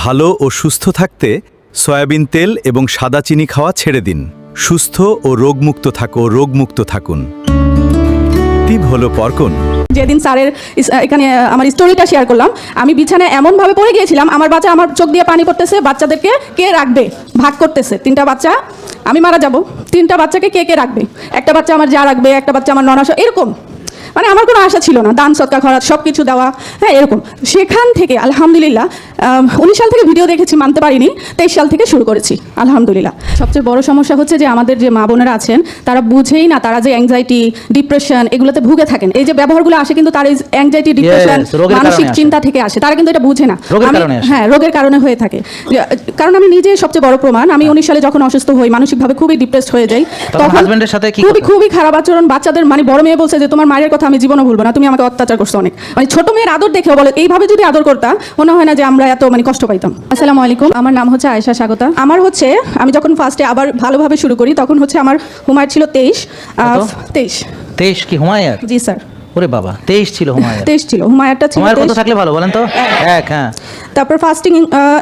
ভালো ও সুস্থ থাকতে সয়াবিন তেল এবং সাদা চিনি খাওয়া ছেড়ে দিন। সুস্থ ও রোগমুক্ত থাকুন। টিপ হলো পরকন। যেদিন স্যারের এখানে আমার স্টোরিটা শেয়ার করলাম, আমি বিছানায় এমনভাবে পড়ে গিয়েছিলাম, আমার বাচ্চা আমার চোখ দিয়ে পানি পড়তেছে, বাচ্চাদেরকে কে রাখবে ভাগ করতেছে। 3টা বাচ্চা, আমি মারা যাব, 3টা বাচ্চাকে কে রাখবে, একটা বাচ্চা আমার যা রাখবে, একটা বাচ্চা আমার ননাস, এরকম মানে আমার কোনো আশা ছিল না, দান সৎকার খরচ সব কিছু দেওয়া, হ্যাঁ এরকম। সেখান থেকে আলহামদুলিল্লাহ 19 সাল থেকে ভিডিও দেখেছি, মানতে পারিনি, 23 সাল থেকে শুরু করেছি আলহামদুলিল্লাহ। সবচেয়ে বড় সমস্যা হচ্ছে যে আমাদের যে মা বোনেরা আছেন তারা বুঝেই না, তারা যে অ্যাংজাইটি ডিপ্রেশন এগুলোতে ভুগে থাকেন। এই যে ব্যবহারগুলো আসে কিন্তু তার এই অ্যাংজাইটি ডিপ্রেশন মানসিক চিন্তা থেকে আসে, তারা কিন্তু এটা বুঝে না। হ্যাঁ, রোগের কারণে হয়ে থাকে। কারণ আমি নিজে সবচেয়ে বড় প্রমাণ, আমি 19 সালে যখন অসুস্থ হই, মানসিকভাবে খুবই ডিপ্রেসড হয়ে যাই, তখন হাজবেন্ডের সাথে খুবই খারাপ আচরণ, বাচ্চাদের মানে বড় মেয়ে বলছে যে তোমার মায়ের কথা আমি জীবনে ভুলবো না, তুমি আমাকে অত্যাচার করছো অনেক, মানে ছোট মেয়ের আদর দেখেও বলে এইভাবে যদি আদর করতা মনে হয় না যে আমরা এত মানে কষ্ট পাইতাম। আসসালামু আলাইকুম, আমার নাম হচ্ছে আয়েশা স্বাগতা। আমার হচ্ছে আমি যখন ফার্স্টে আবার ভালোভাবে শুরু করি তখন হচ্ছে আমার হুমায়ুর ছিল 23 কি হুমায়ুর? জি স্যার। ওরে বাবা, 23 ছিল হুমায়ুর। 23 ছিল, হুমায়ুরটা ছিল। হুমায়ুর কত থাকলে ভালো বলেন তো? 1। হ্যাঁ, তারপর ফাস্টিং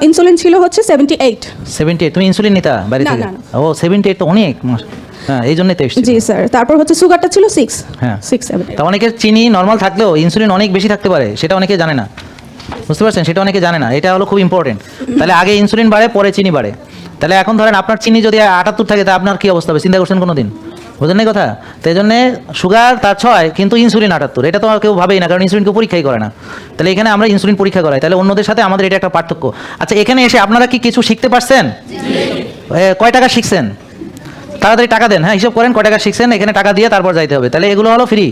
ইনসুলিন ছিল হচ্ছে 78। তুমি ইনসুলিন নিতা বাড়ি থেকে? ও 78 তো অনেক। হ্যাঁ, এই জন্যই 23 জি স্যার। তারপর হচ্ছে সুগারটা ছিল 6। হ্যাঁ 6 7। তা অনেকের চিনি নর্মাল থাকলেও ইনসুলিন অনেক বেশি থাকতে পারে, সেটা অনেকে জানে না, বুঝতে পারছেন? সেটা অনেকে জানে না, এটা হলো খুব ইম্পর্টেন্ট। তাহলে আগে ইনসুলিন বাড়ে, পরে চিনি বাড়ে। তাহলে এখন ধরেন আপনার চিনি যদি 78 থাকে তা আপনার কী অবস্থা হবে চিন্তা করছেন কোনো দিন? বুঝলেন এই কথা? তো এই জন্যে সুগার তার 6 কিন্তু ইনসুলিন 78, এটা তো কেউ ভাবেই না, কারণ ইনসুলিনকে পরীক্ষাই করে না। তাহলে এখানে আমরা ইনসুলিন পরীক্ষা করাই, তাহলে অন্যদের সাথে আমাদের এটা একটা পার্থক্য। আচ্ছা, এখানে এসে আপনারা কি কিছু শিখতে পারছেন? কয় টাকা শিখছেন? তাড়াতাড়ি টাকা দেন। হ্যাঁ, হিসাব করেন কয় টাকা শিখছেন, এখানে টাকা দিয়ে তারপর যাইতে হবে। তাহলে এগুলো হলো ফ্রি,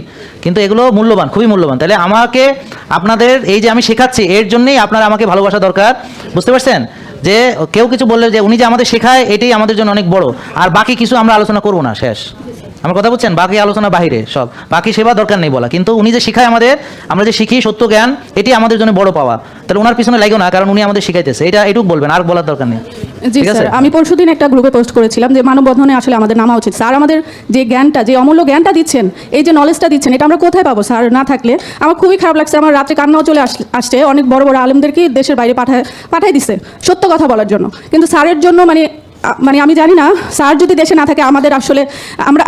কিন্তু এগুলো মূল্যবান, খুবই মূল্যবান। তাহলে আমাকে আপনাদের এই যে আমি শেখাচ্ছি এর জন্যই আপনারা আমাকে ভালোবাসা দরকার, বুঝতে পারছেন? যে কেউ কিছু বললে যে উনি যে আমাদের শেখায় এটাই আমাদের জন্য অনেক বড়, আর বাকি কিছু আমরা আলোচনা করবো না, শেষ। আমার কথা বুঝছেন? বাকি আলোচনা বাহিরে সব, বাকি সেবা দরকার নেই বলা, কিন্তু উনি যে শিখায় আমাদের, আমরা যে শিখি সত্য জ্ঞান, এটি আমাদের জন্য বড় পাওয়া। তাহলে ওনার পিছনে লাগেও না, কারণ উনি আমাদের শিখাইতেছে, এটুকু বলবেন, আর বলার দরকার নেই। জি স্যার, আমি পরশুদিন একটা গ্রুপে পোস্ট করেছিলাম যে মানববন্ধনে আসলে আমাদের নামা উচিত। স্যার আমাদের যে জ্ঞানটা, যে অমূল্য জ্ঞানটা দিচ্ছেন, এই যে নলেজটা দিচ্ছেন, এটা আমরা কোথায় পাবো স্যার না থাকলে? আমার খুবই খারাপ লাগছে, আমার রাত্রে কান্নাও চলে আসছে। অনেক বড় বড় আলেমদেরকে দেশের বাইরে পাঠায় দিচ্ছে সত্য কথা বলার জন্য, কিন্তু স্যারের জন্য মানে আমি জানি না, স্যার যদি দেশে না থাকে আমাদের আসলে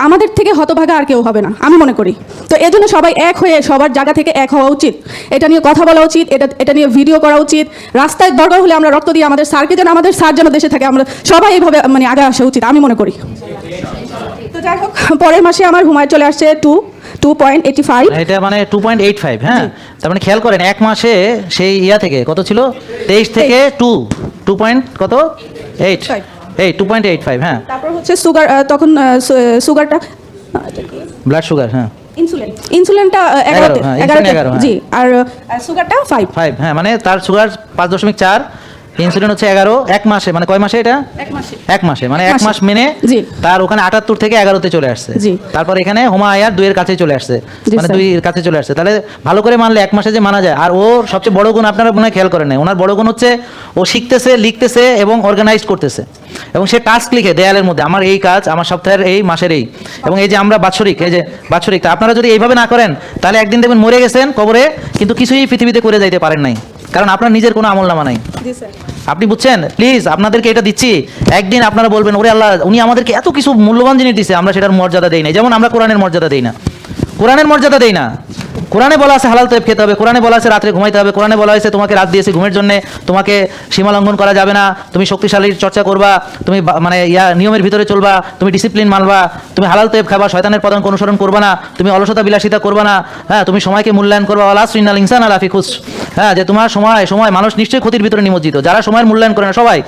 আমাদের থেকে হতভাগা আর কেউ হবে না আমি মনে করি। তো এজন্য সবাই এক হয়ে সবার জায়গা থেকে এক হওয়া উচিত, এটা নিয়ে কথা বলা উচিত, এটা নিয়ে ভিডিও করা উচিত। রাস্তায় দরকার হলে আমরা রক্ত দিয়ে আমাদের স্যারকে যেন, আমাদের স্যার যেন দেশে থাকে, আমরা সবাই এইভাবে মানে আগে আসা উচিত আমি মনে করি। তো যাই হোক, পরের মাসে আমার হুমায়ুর চলে আসছে 2.85। এটা মানে 2.85। হ্যাঁ, তার মানে খেয়াল করেন এক মাসে সেই থেকে কত ছিল? 23 থেকে 2 পয়েন্ট কত 8 2.85। হ্যাঁ, তারপর হচ্ছে সুগার, তখন সুগারটা ব্লাড সুগার, হ্যাঁ ইনসুলিনটা 11 জি, আর সুগারটা 5। হ্যাঁ, মানে তার সুগার 5.4, ইনসুলিন হচ্ছে 11। এক মাসে মানে কয় মাসে এটা? এক মাসে মানে এক মাস মেনে তার ওখানে 78 থেকে 11-তে চলে আসছে। তারপর এখানে হুমায়ুর 2 এর কাছে চলে আসছে, মানে 2 এর কাছে চলে আসছে। তাহলে ভালো করে মানলে এক মাসে যে মানা যায়। আর ওর সবচেয়ে বড় গুণ আপনারা মনে হয় খেয়াল করেন না, ওনার বড় গুণ হচ্ছে ও শিখতেছে, লিখতেছে এবং অর্গানাইজ করতেছে, এবং সে টাস্ক লিখে দেয়ালের মধ্যে, আমার এই কাজ, আমার সপ্তাহের এই মাসের এই, এবং এই যে আমরা বাৎসরিক, এই যে বাৎসরিক, তা আপনারা যদি এইভাবে না করেন তাহলে একদিন দেখবেন মরে গেছেন কবরে, কিন্তু কিছুই পৃথিবীতে করে যাইতে পারেন নাই, কারণ আপনার নিজের কোনো আমলনামা নাই। আপনি বুঝছেন? প্লিজ আপনাদেরকে এটা দিচ্ছি, একদিন আপনারা বলবেন ওরে আল্লাহ, উনি আমাদেরকে এত কিছু মূল্যবান জিনিস দিচ্ছে, আমরা সেটার মর্যাদা দেই না। যেমন আমরা কোরআনের মর্যাদা দেই না, কোরআনে বলা আছে হালাল তৈব খেতে হবে, কোরআনে বলা আছে রাত্রে ঘুমাইতে হবে, কোরআনে বলা হয়েছে তোমাকে রাত দিয়েছে ঘুমের জন্য, তোমাকে সীমা লঙ্ঘন করা যাবে না, তুমি শক্তিশালীর চর্চা করবা, তুমি মানে নিয়মের ভিতরে চলবা, তুমি ডিসিপ্লিন মানবা, তুমি হালাল তৈব খাবা, শয়তানের পদাঙ্ক অনুসরণ করবা না, তুমি অলসতা বিলাসিতা করবা না, হ্যাঁ, তুমি সময়কে মূল্যায়ন করবা, ওয়ালা সুন্নাল ইনসান আলা ফি খুস, হ্যাঁ, যে তোমার সময় মানুষ নিশ্চয়ই ক্ষতির ভিতরে নিমজ্জিত। যারা সময়ের মূল্যায়ন করে না সবাই,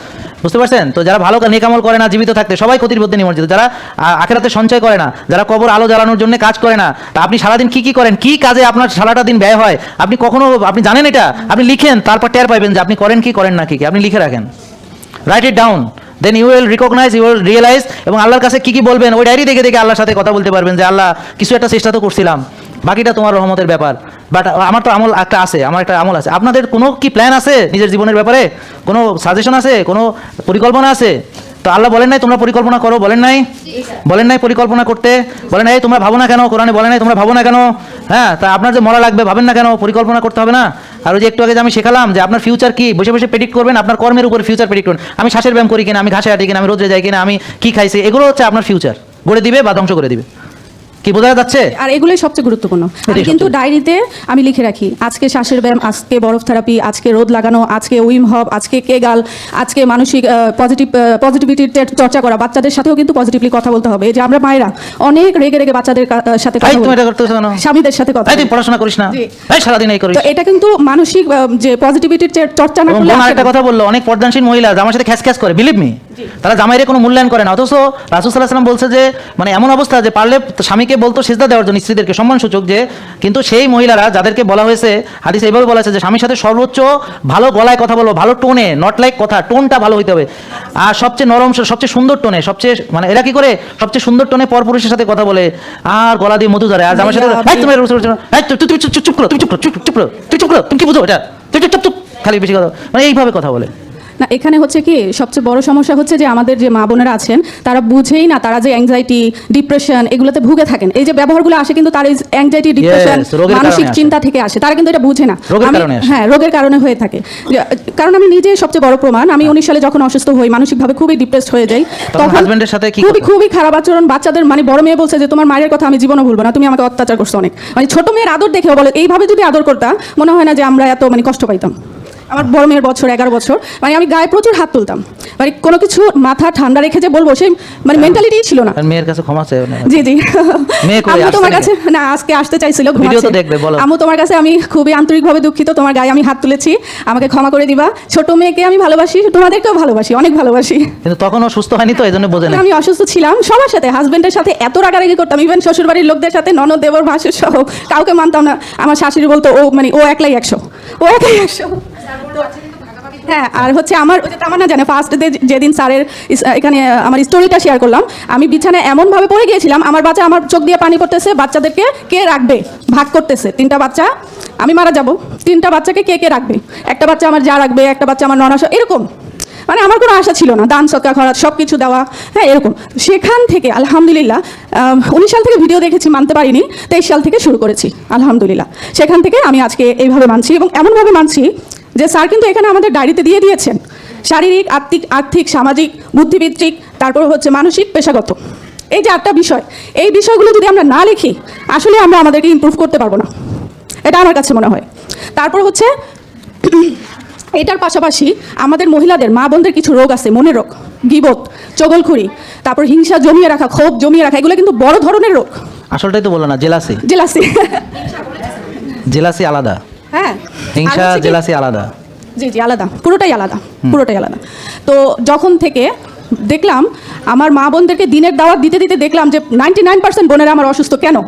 বুঝতে পারছেন তো? যারা ভালো নেকামল করে না জীবিত থাকতে, সবাই ক্ষতির মধ্যে নিমজ্জিত। যারা আখিরাতে সঞ্চয় করে না, যারা কবর আলো জ্বালানোর জন্য কাজ করে না, তা আপনি সারাদিন কি করেন, কি কাজে আপনার সারাটা দিন ব্যয় হয়, আপনি জানেন এটা? আপনি লিখেন, তারপর টের পাইবেন যে আপনি করেন কি করেন না কি, আপনি লিখে রাখেন, write it down, then you will recognise, you will realise, এবং আল্লাহর কাছে কি বলবেন ওই ডায়েরি দেখে দেখে আল্লাহর সাথে কথা বলতে পারবেন যে আল্লাহ কিছু একটা চেষ্টা তো করছিলাম, বাকিটা তোমার রহমতের ব্যাপার। বাট আমার তো আমল একটা আছে, আমার একটা আমল আছে। আপনাদের কোনো কি প্ল্যান আছে নিজের জীবনের ব্যাপারে? কোনো সাজেশন আছে? কোনো পরিকল্পনা আছে? তো আল্লাহ বলেন নাই তোমরা পরিকল্পনা করো, বলেন নাই? বলেন নাই পরিকল্পনা করতে? বলেন নাই তোমরা ভাবো না কেন? কোরআনে বলেন নাই তোমরা ভাবো না কেন? হ্যাঁ, তা আপনার যে মরা লাগবে ভাবেন না কেন? পরিকল্পনা করতে হবে না? আর ওই যে একটু আগে যে আমি শেখালাম যে আপনার ফিউচার কি, বসে বসে প্রেডিক্ট করবেন, আপনার কর্মের উপর ফিউচার প্রেডিক্ট করবেন। আমি শ্বাসের ব্যায়াম করি কিনা, আমি ঘাসে হাঁটি কিনা, আমি রোদ্রে যাই কিনা, আমি কি খাইছি, এগুলো হচ্ছে আপনার ফিউচার গড়ে দিবে বা ধ্বংস করে দিবে। কি বোঝা যাচ্ছে? আর এগুলোই সবচেয়ে গুরুত্বপূর্ণ। আমি কিন্তু ডায়েরিতে আমি লিখে রাখি আজকে শ্বাসের ব্যায়াম, আজকে বরফ থেরাপি, আজকে রোদ লাগানো, আজকে উইম হব, আজকে কেগাল, আজকে মানসিক পজিটিভিটির চর্চা করা। বাচ্চাদের সাথেও কিন্তু পজিটিভলি কথা বলতে হবে। এই যে আমরা মায়েরা অনেক রেগে রেগে বাচ্চাদের সাথে কথা তুমি বলি, এটা করতেছো কেন? স্বামীদের সাথে কথা তুই বলি। পড়াশোনা করিস না, জি। সারাদিন এই করিস। তো এটা কিন্তু মানসিক যে পজিটিভিটির চর্চা না এবং করলে বোন আসে আরেকটা না। কথা বললো, অনেক পর্দানশীল মহিলা আমার সাথে খ্যাস খ্যাস করে, বিলিভ মি, তারা জামাইরে কোনো মূল্যায়ন করে না। অথচ রাসূল সাল্লাল্লাহু আলাইহি ওয়াসাল্লাম বলছে যে মানে এমন অবস্থা যে পারলে স্বামীকে বলতো সিজদা দেওয়ার জন্য, স্ত্রীদেরকে সম্মানসূচক যে, কিন্তু সেই মহিলারা যাদেরকে বলা হয়েছে, হাদিসে এইভাবে বলা হয়েছে যে স্বামীর সাথে সর্বোচ্চ ভালো গলায় কথা বলো, ভালো টোনে, নট লাইক কথা, টোনটা ভালো হইতে হবে, আর সবচেয়ে নরম, সবচেয়ে সুন্দর টোনে, সবচেয়ে মানে এরা কি করে সবচেয়ে সুন্দর টোনে পরপুরুষের সাথে কথা বলে আর গলা দিয়ে মধু ধরে। আর আমার সাথে এই তুমি চুপ করো, তুমি চুপ করো, চুপ করো, তুই চুপ করো, তুমি কি বুঝো এটা, তুই চুপ চুপ, খালি বেশি কথা মানে এইভাবে কথা বলে। না, এখানে হচ্ছে কি সবচেয়ে বড় সমস্যা হচ্ছে যে আমাদের যে মা বোনেরা আছেন তারা বুঝেই না, তারা যে অ্যাংজাইটি, ডিপ্রেশন এগুলোতে ভুগে থাকেন। এই যে ব্যবহারগুলো আসে কিন্তু তার এই অ্যাংজাইটি, ডিপ্রেশন, রোগের মানসিক কারণে আসে। চিন্তা থেকে আসে। তারা কিন্তু এটা বুঝে না। রোগের কারণে আসে। হ্যাঁ, রোগের কারণে হয়ে থাকে। কারণ আমি নিজে সবচেয়ে বড় প্রমাণ। আমি 19 সালে যখন অসুস্থ হই, মানসিকভাবে খুবই ডিপ্রেসড হয়ে যাই, তখন হাজবেন্ডের সাথে কি খুবই কথা? খুবই খারাপ আচরণ। বাচ্চাদের মানে বড় মেয়ে বলছে যে তোমার মায়ের কথা আমি জীবনে ভুলবো না, তুমি আমাকে অত্যাচার করছো অনেক। মানে ছোট মেয়ের আদর দেখেও বলে এইভাবে যদি আদর করতাম মনে হয় না যে আমরা এত মানে কষ্ট পাইতাম। আমার বড় মেয়ের বছর 11 বছর, মানে আমি গায়ে প্রচুর হাত তুলতাম, মানে কোনো কিছু মাথা ঠান্ডা রেখে যে বলবো সেই মানে মেন্টালিটিই ছিল না। আর মেয়ের কাছে ক্ষমা চাই না? জি জি। মেয়ে কই আম্মু আসছে তোমার নাকি? কাছে না, আজকে আসতে চাইছিল, ভিডিও তো ঘুমাচ্ছে। দেখবে, বলো। আম্মু তোমার কাছে আমি খুবই আন্তরিকভাবে দুঃখিত, তোমার গায়ে আমি হাত তুলেছি, আমাকে ক্ষমা করে দিবা। ছোট মেয়েকে আমি ভালোবাসি, তোমাদেরকেও ভালোবাসি, অনেক ভালোবাসি। কিন্তু তখনও সুস্থ হয়নি তো, এই জন্য বোঝে না। আমি অসুস্থ ছিলাম, সবার সাথে, হাজবেন্ডের সাথে এত রাগারাগি করতাম, ইভেন শ্বশুর বাড়ির লোকদের সাথে, ননদ, দেবর, ভাসুর সহ কাউকে মানতাম না। আমার শাশুড়ি বলতো ও মানে ও একলাই 100, ও একলাই 100। হ্যাঁ, আর হচ্ছে আমার ওই যে তামান্না জানে ফার্স্ট ডে যেদিন স্যারের এখানে আমার স্টোরিটা শেয়ার করলাম, আমি বিছানায় এমনভাবে পড়ে গিয়েছিলাম, আমার বাচ্চা, আমার চোখ দিয়ে পানি পড়তেছে, বাচ্চাদেরকে কে রাখবে, ভাগ করতেছে। 3টা বাচ্চা, আমি মারা যাব, 3টা বাচ্চাকে কে কে রাখবে, একটা বাচ্চা আমার যা রাখবে, একটা বাচ্চা আমার ননাস, এরকম। মানে আমার কোনো আশা ছিল না, দান সৎকার খরচ সব কিছু দেওয়া, হ্যাঁ এরকম। সেখান থেকে আলহামদুলিল্লাহ 19 সাল থেকে ভিডিও দেখেছি, মানতে পারিনি, 23 সাল থেকে শুরু করেছি আলহামদুলিল্লাহ। সেখান থেকে আমি আজকে এইভাবে মানছি, এবং এমনভাবে মানছি যে স্যার কিন্তু এখানে আমাদের ডায়েরিতে দিয়ে দিয়েছেন শারীরিক, আর্থিক, সামাজিক, বুদ্ধিবৃত্তিক, তারপর হচ্ছে মানসিক, পেশাগত, এই যে 8টা বিষয়। এই বিষয়গুলো যদি আমরা না লিখি আসলে আমরা আমাদেরকে ইমপ্রুভ করতে পারবো না, এটা আমার কাছে মনে হয়। তারপর হচ্ছে এটার পাশাপাশি আমাদের মহিলাদের, মা বোনদের কিছু রোগ আছে, মনের রোগ, গীবত, চগলখুরি, তারপর হিংসা জমিয়ে রাখা, ক্ষোভ জমিয়ে রাখা, এগুলো কিন্তু বড় ধরনের রোগ। আসলটাই তো বলো না, জেলাসি। জেলাসি। জেলাসি আলাদা, হ্যাঁ, হিংসা, আর হচ্ছে কি- জেলাসি আলাদা। জি জি, আলাদা, পুরোটাই আলাদা, পুরোটাই আলাদা। তো যখন থেকে দেখলাম আমার মা বোনদেরকে দিনের দাওয়াত দিতে দিতে দেখলাম যে 99% বোনেরা আমার অসুস্থ। কেন?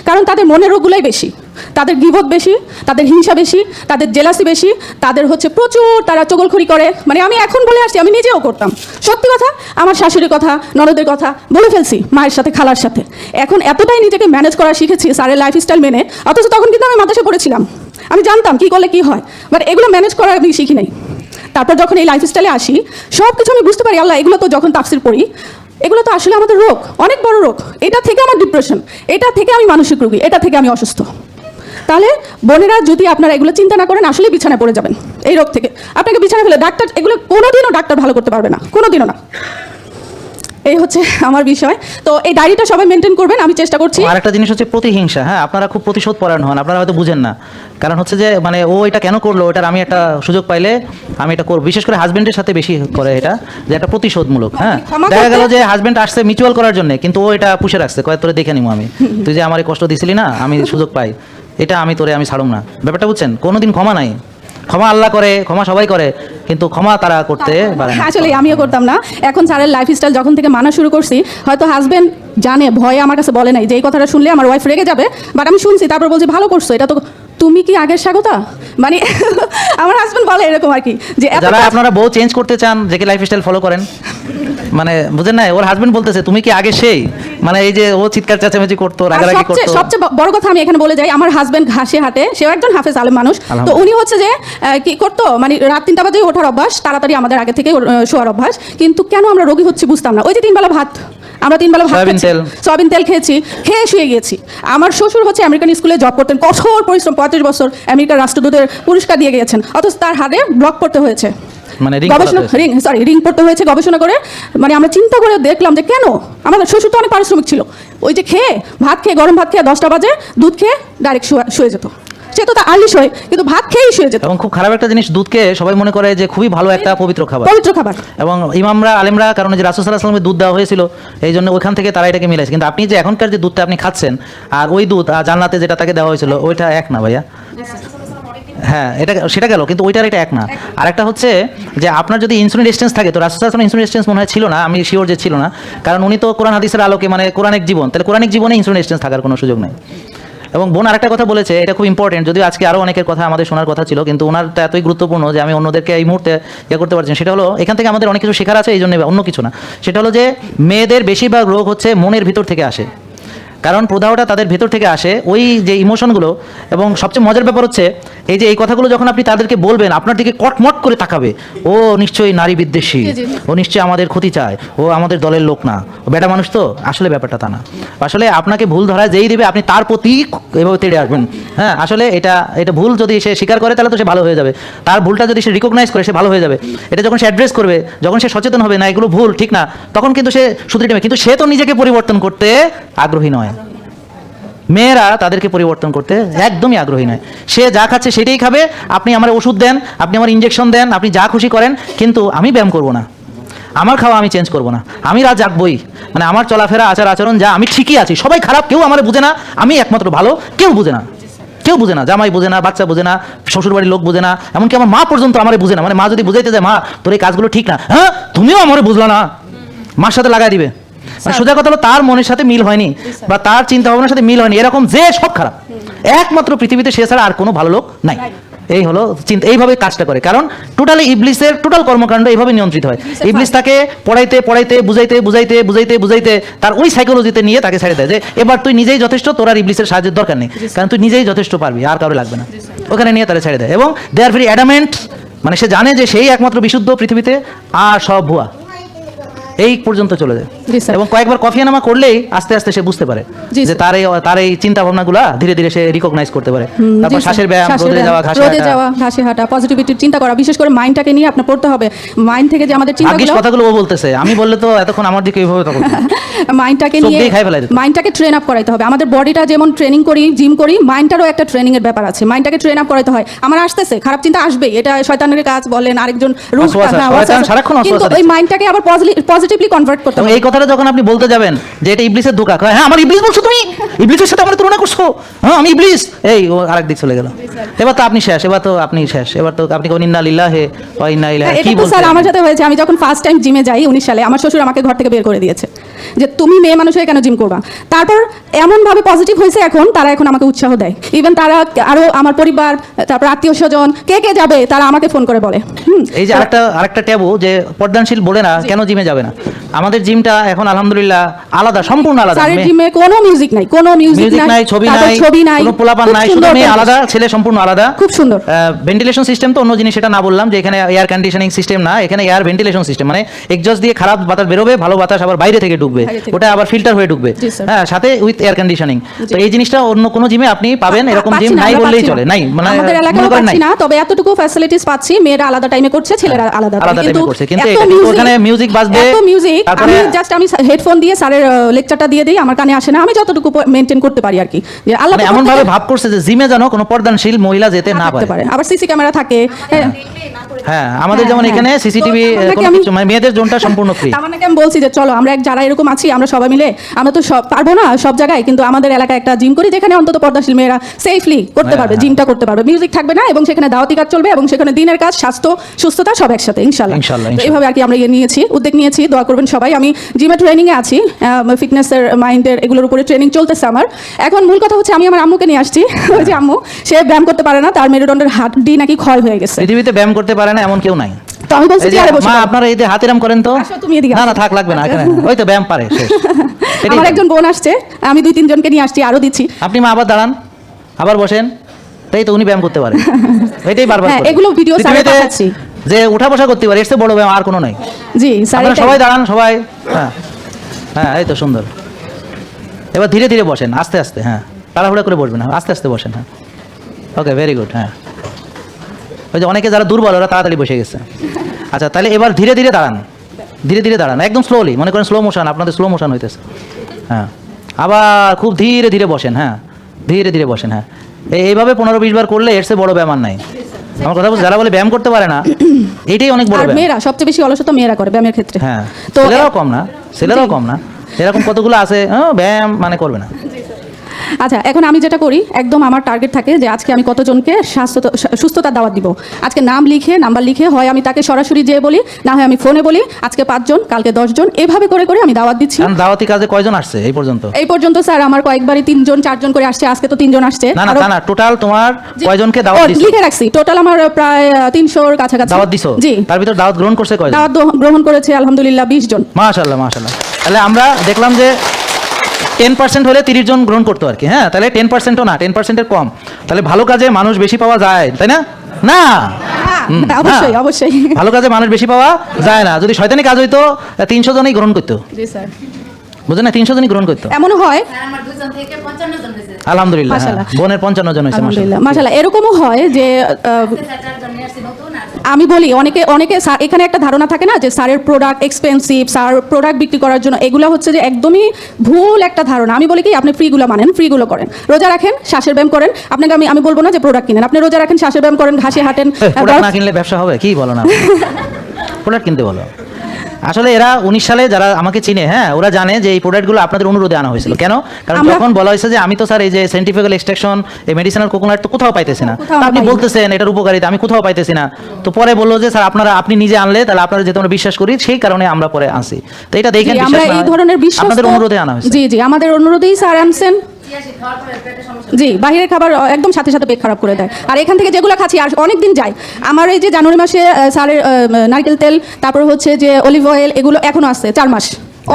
কারণ তাদের মনের রোগগুলোই বেশি, তাদের গীবত বেশি, তাদের হিংসা বেশি, তাদের জেলাসি বেশি, তাদের হচ্ছে প্রচুর, তারা চগলখড়ি করে। মানে আমি এখন বলে আসছি, আমি নিজেও করতাম, সত্যি কথা, আমার শাশুড়ির কথা, ননদের কথা বলে ফেলছি, মায়ের সাথে, খালার সাথে। এখন এতটাই নিজেকে ম্যানেজ করা শিখেছি স্যারের লাইফস্টাইল মেনে, অথচ তখন কিন্তু আমি মাদ্রাসায় পড়েছিলাম, আমি জানতাম কি করলে কি হয়, বাট এগুলো ম্যানেজ করা আমি শিখি নাই। তারপর যখন এই লাইফস্টাইলে আসি সব কিছু আমি বুঝতে পারি, আল্লাহ এগুলো তো যখন তাফসির পড়ি, এগুলো তো আসলে আমাদের রোগ, অনেক বড় রোগ। এটা থেকে আমার ডিপ্রেশন, এটা থেকে আমি মানসিক রোগী, এটা থেকে আমি অসুস্থ। তাহলে বোনেরা যদি আপনারা এগুলো চিন্তা না করেন, আসলে বিছানায় পড়ে যাবেন এই রোগ থেকে। আপনাকে বিছানায় ফেলে ডাক্তার, এগুলো কোনোদিনও ডাক্তার ভালো করতে পারবে না, কোনোদিনও না। এই হচ্ছে আমার বিষয়। তো এই ডায়েরিটা সবাই মেনটেন করবেন, আমি চেষ্টা করছি। আরেকটা জিনিস হচ্ছে প্রতিহিংসা। হ্যাঁ, আপনারা খুব প্রতিশোধ পরায়ণ হন, আপনারা হয়তো বুঝেন না। কারণ হচ্ছে যে মানে ও এটা কেন করলো, এটার আমি একটা সুযোগ পাইলে আমি এটা করব। বিশেষ করে হাজবেন্ডের সাথে বেশি করে এটা, যে একটা প্রতিশোধমূলক। হ্যাঁ, ক্ষমা দেখা করতে- গেল যে হাজবেন্ড আসছে মিউচুয়াল করার জন্য, কিন্তু ও এটা পুষে রাখছে, কয়েক তোরে দেখে নিবো আমি, তুই যে আমার কষ্ট দিছিলি না, আমি সুযোগ পাই, এটা আমি তোরে আমি ছাড়ুম না। ব্যাপারটা বুঝছেন? কোনোদিন ক্ষমা নাই। ক্ষমা আল্লাহ করে, ক্ষমা সবাই করে, কিন্তু ক্ষমা তারা করতে পারে না। আসলে আমিও করতাম না। এখন স্যারের লাইফস্টাইল যখন থেকে মানা শুরু করছি, হয়তো হাজবেন্ড জানে, ভয়ে আমার কাছে বলে নাই যে এই কথাটা শুনলে আমার ওয়াইফ রেগে যাবে, বাট আমি শুনছি, তারপর বলছি ভালো করছো, এটা তো তুমি কি আগের স্বাগতা, মানে আমার হাজবেন্ড বলে এরকম আর কি, যে এত যারা কাজ- আপনারা বউ চেঞ্জ করতে চান, যে কি লাইফস্টাইল ফলো করেন, মানে বুঝেন না, ওর হাজবেন্ড বলতেছে তুমি কি আগে সেই, মানে এই যে ও চিৎকার চেঁচামেচি করতো, আর রাগারাগি সবচেয়ে করতো। সবচেয়ে বড় কথা আমি এখানে বলে যাই, আমার হাজবেন্ড ঘাসে হাটে, সেও একজন হাফেজ আলেম মানুষ। তো উনি হচ্ছে যে কি করতো, মানে রাত 3টা বাজে ওঠার অভ্যাস, তাড়াতাড়ি আমাদের আগে থেকে শোয়ার অভ্যাস। কিন্তু কেন আমরা রোগী হচ্ছি বুঝতাম না। ওই যে 3 বেলা ভাত, আমরা 3 বেলা ভাত সয়াবিন খাচ্ছি, তেল। সয়াবিন তেল খেয়েছি, খেয়ে শুয়ে গিয়েছি। আমার শ্বশুর হচ্ছে আমেরিকান স্কুলে জব করতেন, কঠোর পরিশ্রম, 35 বছর আমেরিকার রাষ্ট্রদূতের পুরস্কার দিয়ে গিয়েছেন, অথচ তার হাতে ব্লক পড়তে হয়েছে, মানে ring গবেষণা পড়াতে হয়েছে। রিং পড়তে হয়েছে গবেষণা করে। মানে আমরা চিন্তা করে দেখলাম যে কেন, আমাদের শ্বশুর তো অনেক পারিশ্রমিক ছিল, ওই যে খেয়ে ভাত খেয়ে, গরম ভাত খেয়ে 10টা বাজে দুধ খেয়ে ডাইরেক্ট শুয়ে যেত। সে তো আর্লি শোয়, কিন্তু ভাত খেয়েই শুয়ে যেত। এবং খুব খারাপ একটা জিনিস, দুধকে সবাই মনে করে যে খুবই ভালো একটা পবিত্র খাবার, পবিত্র খাবার। এবং ইমামরা আলেমরা, কারণ যে রাসূল সাল্লাল্লাহু আলাইহি ওয়াসাল্লামের দুধ দেওয়া হয়েছিল, এই জন্য ওইখান থেকে তারা এটাকে মিলাইছে। কিন্তু আপনি যে এখনকার যে দুধটা আপনি খাচ্ছেন আর ওই দুধ জান্নাতে যেটা তাকে দেওয়া হয়েছিল, ওইটা এক না ভাইয়া। হ্যাঁ, এটা সেটা গেল, কিন্তু ওইটার এটা এক না। আর একটা হচ্ছে যে আপনার যদি ইনসুলিন রেজিস্ট্যান্স থাকে, তো রাসূল সাল্লাল্লাহু আলাইহি ওয়াসাল্লাম ইনসুলিন রেজিস্ট্যান্স মনে হয় ছিল না, আমি শিওর যে ছিল না, কারণ উনি তো কোরআন হাদিসের আলোকে, মানে কোরআনিক জীবন, তাহলে কোরআনিক জীবনে ইনসুলিন রেজিস্ট্যান্স থাকার কোনো সুযোগ নেই। এবং বোন আরেকটা কথা বলেছে, এটা খুব ইম্পর্টেন্ট, যদিও আজকে আরও অনেকের কথা আমাদের শোনার কথা ছিল, কিন্তু ওনারটা এতই গুরুত্বপূর্ণ যে আমি অন্যদেরকে এই মুহূর্তে করতে পারছি না। সেটা হলো, এখান থেকে আমাদের অনেক কিছু শেখার আছে, এই জন্য অন্য কিছু না। সেটা হলো যে মেয়েদের বেশিরভাগ রোগ হচ্ছে মনের ভিতর থেকে আসে, কারণ প্রদাহটা তাদের ভেতর থেকে আসে, ওই যে ইমোশনগুলো। এবং সবচেয়ে মজার ব্যাপার হচ্ছে এই যে এই কথাগুলো যখন আপনি তাদেরকে বলবেন, আপনার দিকে কটমট করে তাকাবে, ও নিশ্চয়ই নারী বিদ্বেষী, জি, জি, জি। ও নিশ্চয়ই আমাদের ক্ষতি চায়, ও আমাদের দলের লোক না, ও বেটা মানুষ। তো আসলে ব্যাপারটা তা না। আসলে আপনাকে ভুল ধরা যেই দেবে, আপনি তার প্রতি এভাবে তেড়ে আসবেন। হ্যাঁ, আসলে এটা ভুল যদি সে স্বীকার করে, তাহলে তো সে ভালো হয়ে যাবে। তার ভুলটা যদি সে রিকগনাইজ করে, সে ভালো হয়ে যাবে। এটা যখন সে অ্যাড্রেস করবে, যখন সে সচেতন হবে, না এগুলো ভুল, ঠিক না, তখন কিন্তু সে শুধরে নেবে। কিন্তু সে তো নিজেকে পরিবর্তন করতে আগ্রহী নয়। মেয়েরা তাদেরকে পরিবর্তন করতে একদমই আগ্রহী নয়। সে যা খাচ্ছে সেটাই খাবে, আপনি আমার ওষুধ দেন, আপনি আমার ইঞ্জেকশন দেন, আপনি যা খুশি করেন, কিন্তু আমি ব্যায়াম করব না, আমার খাওয়া আমি চেঞ্জ করব না, আমি রাত জাগবই, মানে আমার চলাফেরা আচার আচরণ যা, আমি ঠিকই আছি, সবাই খারাপ, কেউ আমার বুঝে না, আমি একমাত্র ভালো, কেউ বুঝে না, কেউ বুঝে না, জামাই বুঝে না, বাচ্চা বুঝে না, শ্বশুরবাড়ির লোক বুঝে না, এমনকি আমার মা পর্যন্ত আমারে বুঝে না। মানে মা যদি বুঝাইতে যায়, মা তোর এই কাজগুলো ঠিক না, হ্যাঁ তুমিও আমারে বুঝলা না, মার সাথে লাগাই দিবে। মানে সোজা কথা হলো, তার মনের সাথে মিল হয়নি বা তার চিন্তা ভাবনার সাথে মিল হয়নি, এরকম যে সব খারাপ, একমাত্র পৃথিবীতে সে ছাড়া আর কোনো ভালো লোক নাই। এই হলো চিন্তা, এইভাবে কাজটা করে। কারণ টোটালি ইবলিসের টোটাল কর্মকাণ্ড এইভাবে নিয়ন্ত্রিত হয়। ইবলিস তাকে পড়াইতে পড়াইতে, বুঝাইতে বুঝাইতে বুঝাইতে বুঝাইতে তার ওই সাইকোলজিতে নিয়ে তাকে ছেড়ে দেয় যে এবার তুই নিজেই যথেষ্ট, তোর আর ইবলিসের সাহায্যের দরকার নেই, কারণ তুই নিজেই যথেষ্ট পারবি, আর কারো লাগবে না। ওখানে নিয়ে তারা ছেড়ে দেয়, এবং দে আর ভেরি অ্যাডামেন্ট, মানে সে জানে যে সেই একমাত্র বিশুদ্ধ পৃথিবীতে, আর সব ভুয়া। এই পর্যন্ত চলে যায়। জি, স্যার। এবং কয়েকবার কফিয়ানামা করলেই আস্তে আস্তে সে বুঝতে পারে জি, যে স্যার। তার এই চিন্তা ভাবনাগুলো ধীরে ধীরে সে রিকগনাইজ করতে পারে। তারপর শ্বাসের ব্যায়াম, রোদে যাওয়া, ঘাসে রোদে হাঁটা। যাওয়া, ঘাসে হাঁটা, পজিটিভিটির চিন্তা করা, বিশেষ করে মাইন্ডটাকে নিয়ে আপনার পড়তে হবে। মাইন্ড থেকে যে আমাদের ভাগ্যিস চিন্তাগুলো, কথাগুলো ও বলতেছে, আমি বললে তো এতক্ষণ আমার দিকে এইভাবে তখন মাইন্ডটাকে চোখ নিয়ে দিয়ে খাই ফেলাই দিত। মাইন্ডটাকে ট্রেন আপ করাইতে হবে। আমাদের বডিটা যেমন ট্রেনিং করি, জিম করি, মাইন্ডটারও একটা ট্রেনিং এর ব্যাপার আছে। মাইন্ডটাকে ট্রেন আপ করাইতে হয়। আমার আসতেছে খারাপ চিন্তা আসবেই, এটা শয়তানের কাজ বলেন, আরেকজন রূপ, ওয়াসওয়াসা, শয়তান সারাক্ষণ কিন্তু ওয়াসওয়াসা ওই দিচ্ছে। মাইন্ডটাকে আবার পজিটিভলি কনভার্ট করতে এবং হবে। এই কথাটা যখন আপনি বলতে যাবেন যে এটা ইবলিসের ধোঁকা, কয় হ্যাঁ আমার ইবলিস বলছো, তুমি ইবলিসের সাথে আমার তুলনা করছো, হ্যাঁ আমি ইবলিস, এই ও আরেক দিক চলে গেল। এবার তো আপনি শেষ, এবার তো আপনি শেষ, এবার তো আপনি কোন ইন্না লিল্লাহি ওয়া ইন্না ইলাইহি, এটা কি তো স্যার বলছেন? আমার সাথে হয়েছে। আমি যখন ফার্স্ট টাইম জিমে যাই 19 সালে, আমার শ্বশুর আমাকে ঘর থেকে বের করে দিয়েছে যে তুমি মেয়ে মানুষ হয়ে কেন জিম করবা। তারপর এমন ভাবে পজিটিভ হয়েছে, এখন তারা এখন আমাকে উৎসাহ দেয়। ইভেন তারা আরো আমার পরিবার, তারপর আত্মীয় স্বজন কে কে যাবে, তারা আমাকে ফোন করে বলে। এই যে আরেকটা ট্যাবু যে পর্দানশীল বলে না কেন জিমে যাবে না। আমাদের জিমটা এখন আলহামদুলিল্লাহ আলাদা, সম্পূর্ণ আলাদা। স্যারের জিমে কোনো মিউজিক নাই, কোনো মিউজিক নাই, ছবি তারপর নাই, ছবি নাই, কোনো পোলাপান খুব নাই, শুধু সুন্দর মেয়ে পরিবেশ। আলাদা, ছেলে সম্পূর্ণ আলাদা। খুব সুন্দর। ভেন্টিলেশন সিস্টেম তো অন্য জিনিস, সেটা না বললাম যে এখানে এয়ার কন্ডিশনিং সিস্টেম না, এখানে এয়ার ভেন্টিলেশন সিস্টেম, মানে এক্সজস্ট দিয়ে খারাপ বাতাস বেরোবে, ভালো বাতাস আবার বাইরে থেকে ঢুকবে, বাইরে থেকে। ওটা আবার ফিল্টার হয়ে ঢুকবে, জি, স্যার। হ্যাঁ, সাথে উইথ এয়ার কন্ডিশনিং। তো এই জিনিসটা অন্য কোনো জিমে আপনি পাবেন, এরকম জিম পাচ্ছি না, নাই আমরা বললেই পাচ্ছি চলে, না। নাই, মানে আমাদের এলাকায় মনে করেন নাই, পাচ্ছি না, তবে এতটুকু ফ্যাসিলিটিস পাচ্ছি, মেয়েরা আলাদা টাইমে করছে, ছেলেরা আলাদা আলাদা time-এ। time-এ করছে, কিন্তু এত এটা কিন্তু music, ওখানে music বাজবে, এত মিউজিক, তারপরে- আমি হেডফোন দিয়ে স্যারের লেকচারটা দিয়ে দিই, আমার কানে আসে না, আমি যতটুকু মেনটেন করতে পারি আর কি, যে আল্লাহ মানে তো এমন ভাবে প্রত্যেকে ভাব করছে যে জিমে যেন কোনো পর্দানশীল মহিলা যেতে না থাকতে পারে। পারে। আবার সিসি ক্যামেরা থাকে। হ্যাঁ। হ্যাঁ, আমাদের হ্যাঁ, যেমন হ্যাঁ। এখানে সিসিটিভি তো আপনাকে কোনো আমি- কিছু, মানে মেয়েদের জোনটা সম্পূর্ণ ফ্রি। তার মানে কি আমি বলছি যে চলো আমরা যারা এরকম আছি, আমরা সবাই মিলে, আমরা তো সব পারবো না সব জায়গায়, কিন্তু আমাদের এলাকায় একটা জিম করি যেখানে অন্তত পর্দাশীল মেয়েরা সেফলি করতে হ্যাঁ, পারবে, হ্যাঁ। জিমটা করতে পারবে, মিউজিক থাকবে না, এবং সেখানে দাওয়াতি কাজ চলবে, এবং সেখানে দিনের কাজ, স্বাস্থ্য, সুস্থতা সব একসাথে, ইনশাল্লাহ। ইনশাল্লাহ, তো ইনশাল্লাহ। এইভাবে আর কি আমরা উদ্যোগ নিয়েছি, দোয়া করবেন সবাই। আমি জিমে ট্রেনিং এ আছি, ফিটনেসের, মাইন্ডের, এগুলোর উপরে ট্রেনিং চলতেছে আমার। এখন মূল কথা হচ্ছে আমি আমার আম্মুকে নিয়ে আসছি। ওই যে আম্মু, সে ব্যায়াম করতে পারে না, তার মেরুদণ্ডের হাড্ডি নাকি ক্ষয় হয়ে গেছে। পৃথিবীতে ব্যায়াম করতে পারে না এমন কেউ নাই। তো আমি বলছি এই যে, চেয়ারে বসে মা পড়ো। আপনারা এই যে হাতিরাম করেন তো। আসো, তুমি এদিকে না আসো। না থাক লাগবে না এখানে, ওই তো ব্যায়াম পারে শেষ। এটাই আমার তো। একজন বোন আসছে, আমি 2-3 জনকে নিয়ে আসছি, আরো দিচ্ছি। আপনি মা আবার দাঁড়ান, আবার বসেন, তাই তো উনি ব্যায়াম করতে পারে, এটাই বারবার হ্যাঁ, করে। এগুলো ভিডিও স্যারে পৃথিবীতে পাঠাচ্ছি। যে উঠা বসা করতে পারে, এর চেয়ে বড় ব্যায়াম আর কোনো নাই। জি স্যার, আপনারা এটাই। সবাই দাঁড়ান, সবাই। হ্যাঁ হ্যাঁ, এই তো সুন্দর। এবার ধীরে ধীরে বসেন, আস্তে আস্তে, হ্যাঁ তাড়াহুড়া করে বসবেন, হ্যাঁ আস্তে আস্তে বসেন, হ্যাঁ ওকে ভেরি গুড। হ্যাঁ, ওই যে অনেকে যারা দুর্বল ওরা তাড়াতাড়ি বসে গেছে। আচ্ছা তাহলে এবার ধীরে ধীরে দাঁড়ান, ধীরে ধীরে দাঁড়ান, একদম স্লোলি, মনে করেন স্লো মোশন, আপনাদের স্লো মোশন হইতেছে। হ্যাঁ, আবার খুব ধীরে ধীরে বসেন, হ্যাঁ ধীরে ধীরে বসেন। হ্যাঁ, এইভাবে 15-20 বার করলে এর চেয়ে বড় ব্যায়াম আর নাই। আমার কথা বলছি, যারা বলে ব্যায়াম করতে পারে না, এটাই অনেক বড় আর ব্যায়াম। মেয়েরা সবচেয়ে বেশি অলসতা মেয়েরা করে ব্যায়ামের ক্ষেত্রে। হ্যাঁ, তো ছেলেরাও কম না, ছেলেরাও জি। কম না, এরকম কতগুলো আছে ব্যায়াম মানে করবে না। আচ্ছা, এখন আমি যেটা করি, একদম আমার টার্গেট থাকে যে আজকে আমি কতজনকে সুস্থতার দাওয়াত দিব। আজকে নাম লিখে, নাম্বার লিখে, হয় আমি তাকে সরাসরি যেয়ে বলি, না হয় আমি ফোনে বলি, আজকে 5 জন, কালকে 10 জন, এভাবে করে করে আমি দাওয়াত দিচ্ছি। কারণ দাওয়াতি কাজে কয়জন আসছে এই পর্যন্ত? এই পর্যন্ত স্যার আমার কয়েকবারই 3 জন 4 জন করে আসছে, আজকে তো 3 জন আসছে। না না আরো- তা না, টোটাল তোমার জি। কয়জনকে ও, দাওয়াত দিছো? লিখে রাখছি, টোটাল আমার প্রায় 300-র কাছাকাছি দাওয়াত দিছো? জি। তার ভিতর দাওয়াত গ্রহণ করছে কয়জন? দাওয়াত গ্রহণ করেছে আলহামদুলিল্লাহ 20 জন। মাশাআল্লাহ মাশাআল্লাহ। তাহলে আমরা দেখলাম যে 10% হলে 30 জন গ্রহণ করতো আর কি। হ্যাঁ, তাহলে 10%ও না, 10%-এর কম। তাহলে ভালো কাজে মানুষ বেশি পাওয়া যায়, তাই না? না, হুম, অবশ্যই না। অবশ্যই। ভালো কাজে মানুষ বেশি পাওয়া যায় না। যদি শয়তানি কাজ হইতো 300 জনই গ্রহণ করতো, জি স্যার। বুঝলেন না? 300 জনই গ্রহণ করতো। এমনও হয়, আমার 2 জন থেকে 55 জন হয়েছে। আলহামদুলিল্লাহ, হ্যাঁ। মাশাআল্লাহ। বোনের 55 জন হয়েছে, আলহামদুলিল্লাহ মাশাআল্লাহ। মাশাআল্লাহ। এরকমও হয় যে চার জন নিয়ে আসছি নতুন আর আমি বলি অনেকে অনেকে এখানে একটা ধারণা থাকে না যে স্যারের প্রোডাক্ট এক্সপেন্সিভ, স্যার প্রোডাক্ট বিক্রি করার জন্য, এগুলো হচ্ছে যে একদমই ভুল একটা ধারণা। আমি বলি কি, আপনি ফ্রিগুলো মানেন, ফ্রিগুলো করেন, রোজা রাখেন, শ্বাসের ব্যায়াম করেন। আপনাকে আমি বলবো না যে প্রোডাক্ট কিনেন, আপনি রোজা রাখেন, শ্বাসের ব্যায়াম করেন, ঘাসে হাঁটেন। প্রোডাক্ট না কিনলে ব্যবসা হবে? কি বলো না, প্রোডাক্ট কিনতে বলো। আসলে এরা 19 সালে যারা আমাকে চিনে, হ্যাঁ ওরা জানে যে এই প্রোডাক্টগুলো আপনাদের অনুরোধে আনা হয়েছিল। কেন? কারণ আমরা- যখন বলা হয়েছে যে আমি তো স্যার এই যে সাইন্টিফিক্যাল এক্সট্রাকশন, এই মেডিসিনাল কোকোনাট তো কোথাও পাইতেছি না, কোথাও তা আপনি পাই না। বলতেছেন এটার উপকারিতা, আমি কোথাও পাইতেছি না। তো পরে বললো যে স্যার আপনি নিজে আনলে তাহলে আপনারা যেহেতু আমরা বিশ্বাস করি, সেই কারণে আমরা পরে আসি। তো এটা দেখেন জি, আমরা বিশ্বাস না এই হয়, ধরনের বিশ্বাস আপনাদের অনুরোধে আনা হয়েছে। জি জি, আমাদের অনুরোধেই স্যার আনছেন। 86 খাওয়ার পরে পেটে সমস্যা। জি, বাইরের খাবার একদম সাথে সাথে পেট খারাপ করে দেয়। আর এখান থেকে যেগুলো খাচ্ছি আর অনেক দিন যায়। আমার এই যে জানুয়ারি মাসে স্যারের নারকেল তেল, তারপর হচ্ছে যে অলিভ অয়েল, এগুলো এখনো আছে 4 মাস,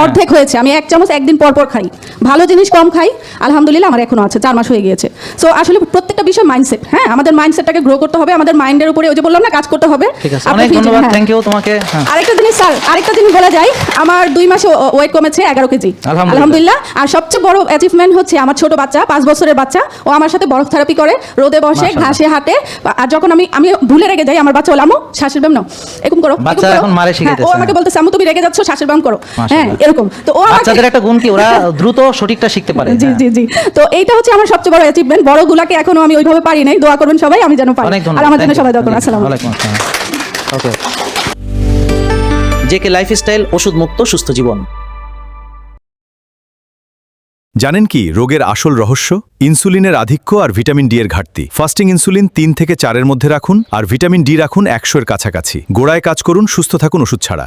অর্ধেক হয়েছে। আমি 1 চামচ একদিন পর পর খাই, ভালো জিনিস কম খাই, আলহামদুলিল্লাহ আমার এখনো আছে, 4 মাস হয়ে গিয়েছে। সো আসলে প্রত্যেকটা বিষয় মাইন্ডসেট, হ্যাঁ আমাদের মাইন্ডসেটটাকে গ্রো করতে হবে, আমাদের মাইন্ডের উপরে ওই যে বললাম না, কাজ করতে হবে। ঠিক আছে, আপনার অনেক ফিজি- ধন্যবাদ, হ্যাঁ। থ্যাংক ইউ তোমাকে। হ্যাঁ। আরেকটা জিনিস স্যার, আরেকটা জিনিস বলা যায়, আমার 2 মাসে ওয়েট কমেছে 11 কেজি আলহামদুলিল্লাহ। আলহামদুলিল্লাহ। আর সবচেয়ে বড় অ্যাচিভমেন্ট হচ্ছে আমার ছোট বাচ্চা, 5 বছরের বাচ্চা, ও আমার সাথে বরফ থেরাপি করে, রোদে বসে, মাশাআল্লাহ। ঘাসে হাঁটে। আর যখন আমি ভুলে রেগে যাই, আমার বাচ্চা বলে আম্মু শ্বাসের ব্যায়াম নাও, এরকম করো, এরকম বাচ্চা করো। এখন মারে হ্যাঁ, শিখাইতেছে, ও আমাকে বলতেছে আম্মু তুমি রেগে যাচ্ছ, শ্বাসের ব্যায়াম করো, হ্যাঁ মাশাআল্লাহ। এরকম। তো ও আমাকে বাচ্চাদের একটা গুণ কি, ওরা দ্রুত সঠিকটা শিখতে পারে। জি হ্যাঁ। জি জি। তো এইটা হচ্ছে আমার সবচেয়ে বড় অ্যাচিভমেন্ট। বড়গুলাকে এখনো আমি ওইভাবে পারি নাই, দোয়া করবেন সবাই আমি যেন পারি। অনেক আর ধন্যবাদ, আমার জন্য thank you, সবাই দোয়া করুন। thank you. আসসালামু আলাইকুম। ওয়ালাইকুম আসসালাম। ওকে। জেকে লাইফস্টাইল, ওষুধ মুক্ত সুস্থ জীবন। জানেন কি রোগের আসল রহস্য? ইনসুলিনের আধিক্য আর ভিটামিন ডি এর ঘাটতি। ফাস্টিং ইনসুলিন 3 থেকে 4-এর মধ্যে রাখুন, আর ভিটামিন ডি রাখুন 100-এর কাছাকাছি। গোড়ায় কাজ করুন, সুস্থ থাকুন ওষুধ ছাড়া।